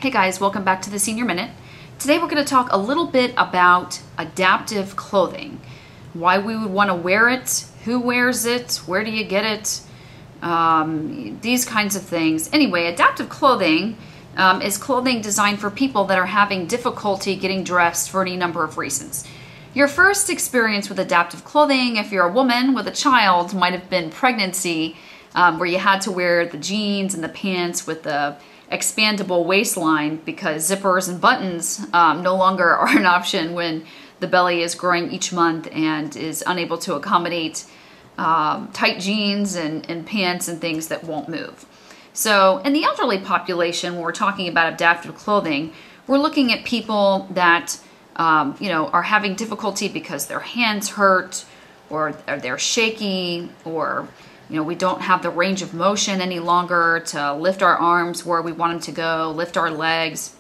Hey guys, welcome back to the Senior Minute. Today we're going to talk a little bit about adaptive clothing. Why we would want to wear it, who wears it, where do you get it, these kinds of things. Anyway, adaptive clothing is clothing designed for people that are having difficulty getting dressed for any number of reasons. Your first experience with adaptive clothing, if you're a woman with a child, might have been pregnancy, where you had to wear the jeans and the pants with the expandable waistline because zippers and buttons no longer are an option when the belly is growing each month and is unable to accommodate tight jeans and pants and things that won't move. So in the elderly population, when we're talking about adaptive clothing, we're looking at people that are having difficulty because their hands hurt or they're shaky, or we don't have the range of motion any longer to lift our arms where we want them to go, lift our legs.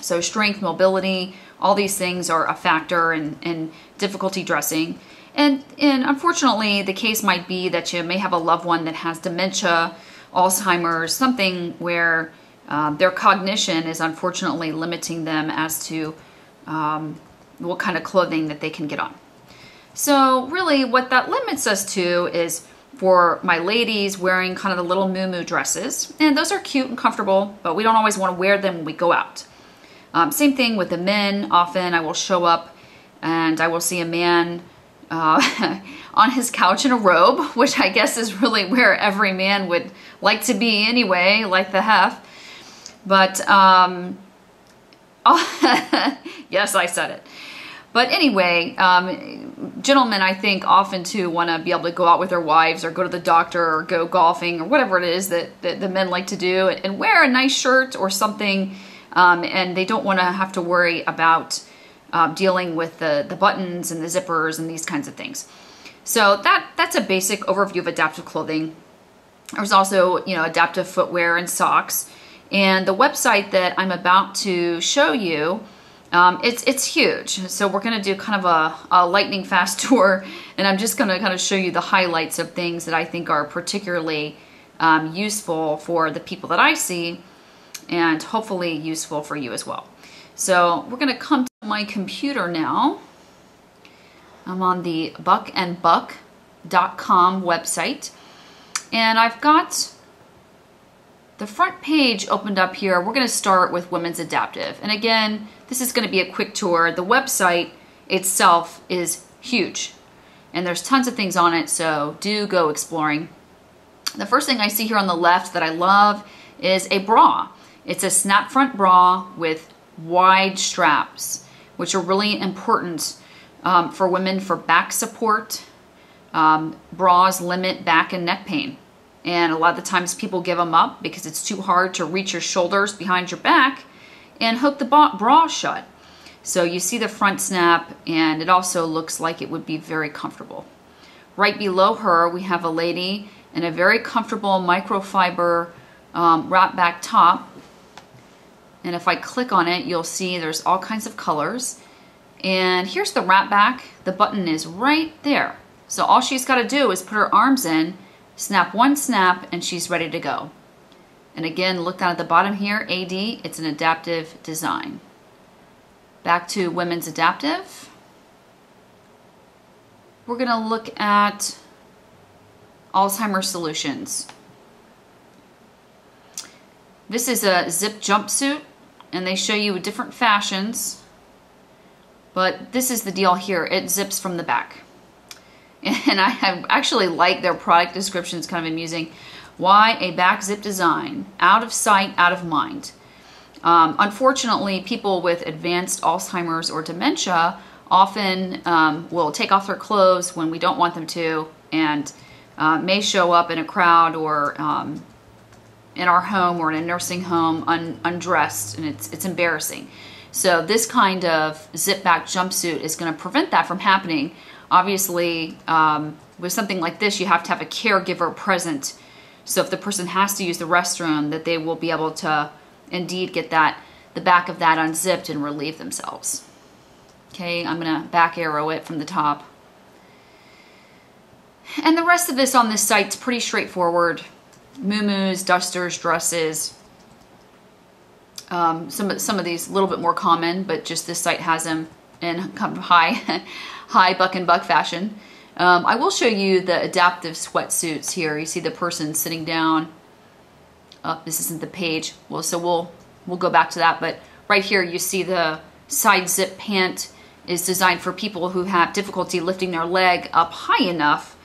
So strength, mobility, all these things are a factor in difficulty dressing. And unfortunately, the case might be that you may have a loved one that has dementia, Alzheimer's, something where their cognition is unfortunately limiting them as to what kind of clothing that they can get on. So really what that limits us to is for my ladies wearing kind of the little moo-moo dresses. And those are cute and comfortable, but we don't always want to wear them when we go out. Same thing with the men. Often I will show up and I will see a man on his couch in a robe, which I guess is really where every man would like to be anyway, like the hef. But, yes, I said it. But anyway, gentlemen, I think often too want to be able to go out with their wives or go to the doctor or go golfing or whatever it is that the men like to do, and wear a nice shirt or something, and they don't want to have to worry about dealing with the buttons and the zippers and these kinds of things. So that's a basic overview of adaptive clothing. There's also adaptive footwear and socks, and the website that I'm about to show you, it's huge. So we're going to do kind of a lightning fast tour, and I'm just going to kind of show you the highlights of things that I think are particularly useful for the people that I see, and hopefully useful for you as well. So we're going to come to my computer now. I'm on the buckandbuck.com website, and I've got the front page opened up here. We're going to start with women's adaptive. And again, this is going to be a quick tour. The website itself is huge, and there's tons of things on it, so do go exploring. The first thing I see here on the left that I love is a bra. It's a snap front bra with wide straps, which are really important for women for back support. Bras limit back and neck pain. And a lot of the times people give them up because it's too hard to reach your shoulders behind your back and hook the bra shut. So you see the front snap, and it also looks like it would be very comfortable. Right below her, we have a lady in a very comfortable microfiber wrap back top. And if I click on it, you'll see there's all kinds of colors. And here's the wrap back. The button is right there. So all she's got to do is put her arms in, snap one snap, and she's ready to go. And again, look down at the bottom here, AD, it's an adaptive design. Back to women's adaptive. We're going to look at Alzheimer's solutions. This is a zip jumpsuit, and they show you different fashions, but this is the deal here. It zips from the back. And I actually like their product description. It's kind of amusing. Why a back zip design? Out of sight, out of mind. Unfortunately, people with advanced Alzheimer's or dementia often will take off their clothes when we don't want them to, and may show up in a crowd or in our home or in a nursing home undressed, and it's embarrassing. So this kind of zip back jumpsuit is going to prevent that from happening. Obviously, with something like this, you have to have a caregiver present. So if the person has to use the restroom, that they will be able to indeed get the back of that unzipped and relieve themselves. Okay, I'm going to back arrow it from the top. And the rest of this on this site is pretty straightforward. Muumuus, dusters, dresses. Some of these a little bit more common, but just this site has them in kind of high buck and buck fashion. I will show you the adaptive sweatsuits here. You see the person sitting down. This isn't the page. Well, so we'll go back to that. But right here, you see the side zip pant is designed for people who have difficulty lifting their leg up high enough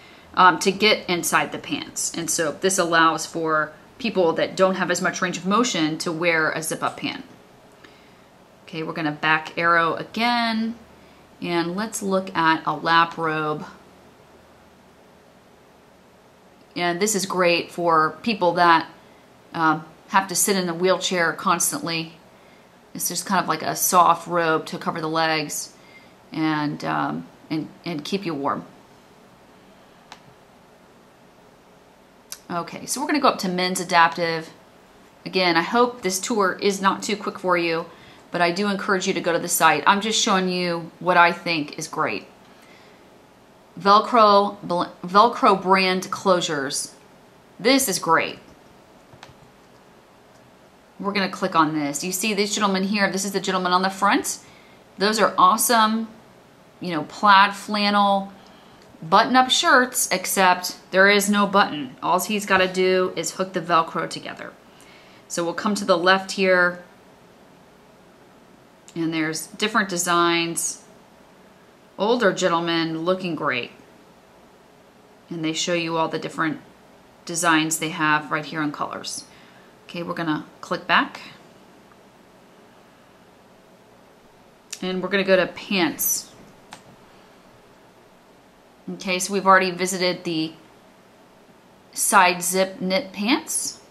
to get inside the pants. And so this allows for people that don't have as much range of motion to wear a zip-up pant. Okay, we're gonna back arrow again, and let's look at a lap robe. And this is great for people that have to sit in a wheelchair constantly. It's just kind of like a soft robe to cover the legs and keep you warm. Okay, so we're gonna go up to men's adaptive. Again, I hope this tour is not too quick for you, but I do encourage you to go to the site. I'm just showing you what I think is great. Velcro brand closures. This is great. We're gonna click on this. You see this gentleman here, this is the gentleman on the front. Those are awesome, you know, plaid flannel, button-up shirts, except there is no button. All he's got to do is hook the Velcro together. So we'll come to the left here, and there's different designs. Older gentlemen looking great. And they show you all the different designs they have right here in colors. Okay, we're gonna click back. And we're gonna go to pants. Okay, so we've already visited the side zip knit pants.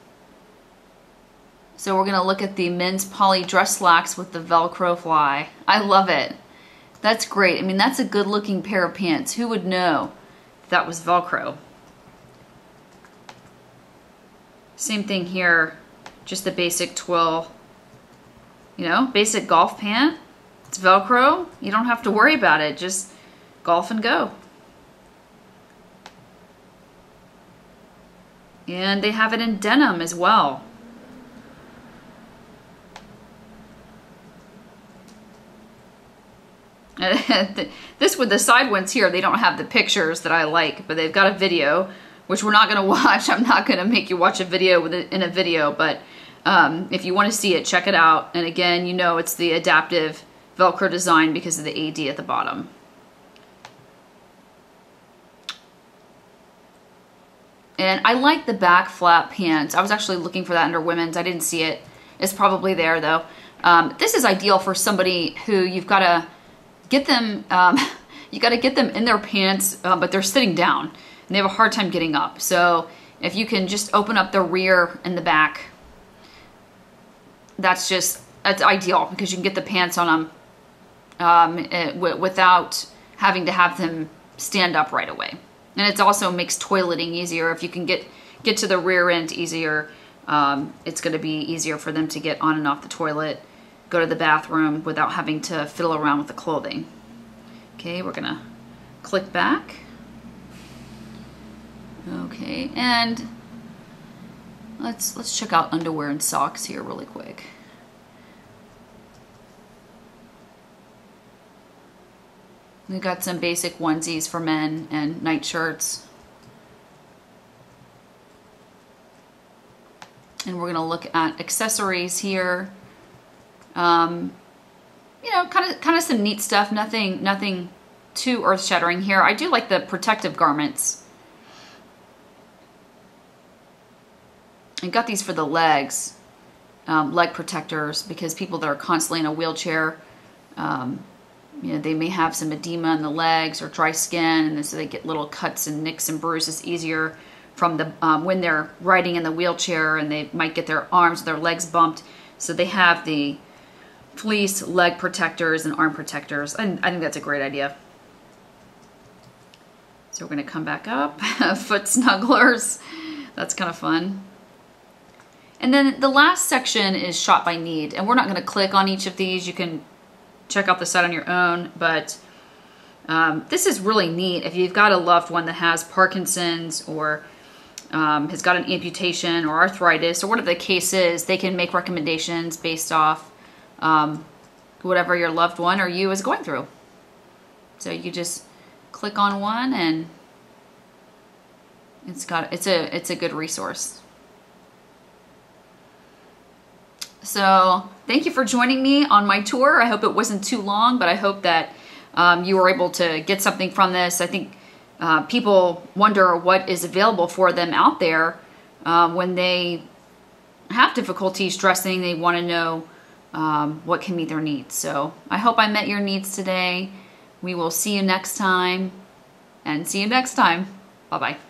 So we're gonna look at the men's poly dress slacks with the Velcro fly. I love it. That's great. I mean, that's a good looking pair of pants. Who would know if that was Velcro? Same thing here, just the basic twill, you know, basic golf pant. It's Velcro. You don't have to worry about it. Just golf and go. And they have it in denim as well. This with the side ones here, they don't have the pictures that I like, but they've got a video, which we're not going to watch. I'm not going to make you watch a video in a video, but if you want to see it, check it out. And again, you know it's the adaptive Velcro design because of the AD at the bottom. And I like the back flap pants. I was actually looking for that under women's. I didn't see it. It's probably there though. This is ideal for somebody who you've got to get them, you got to get them in their pants, but they're sitting down and they have a hard time getting up. So if you can just open up the rear and the back, that's ideal because you can get the pants on them without having to have them stand up right away. And it also makes toileting easier. If you can get to the rear end easier, it's going to be easier for them to get on and off the toilet, go to the bathroom without having to fiddle around with the clothing. Okay, we're going to click back. Okay, and let's check out underwear and socks here really quick. We've got some basic onesies for men and night shirts. And we're gonna look at accessories here. You know, kind of some neat stuff. Nothing too earth-shattering here. I do like the protective garments. I got these for the legs, leg protectors, because people that are constantly in a wheelchair, you know, they may have some edema in the legs or dry skin, and so they get little cuts and nicks and bruises easier from the when they're riding in the wheelchair, and they might get their arms, their legs bumped. So they have the fleece leg protectors and arm protectors, and I think that's a great idea. So we're going to come back up. Foot snugglers. That's kind of fun. And then the last section is shop by need, and we're not going to click on each of these. You can check out the site on your own, but this is really neat if you've got a loved one that has Parkinson's or has got an amputation or arthritis or whatever the case is, they can make recommendations based off whatever your loved one or you is going through. So you just click on one and it's a good resource. So thank you for joining me on my tour. I hope it wasn't too long, but I hope that you were able to get something from this. I think people wonder what is available for them out there when they have difficulties dressing. They want to know what can meet their needs. So I hope I met your needs today. We will see you next time, and see you next time. Bye-bye.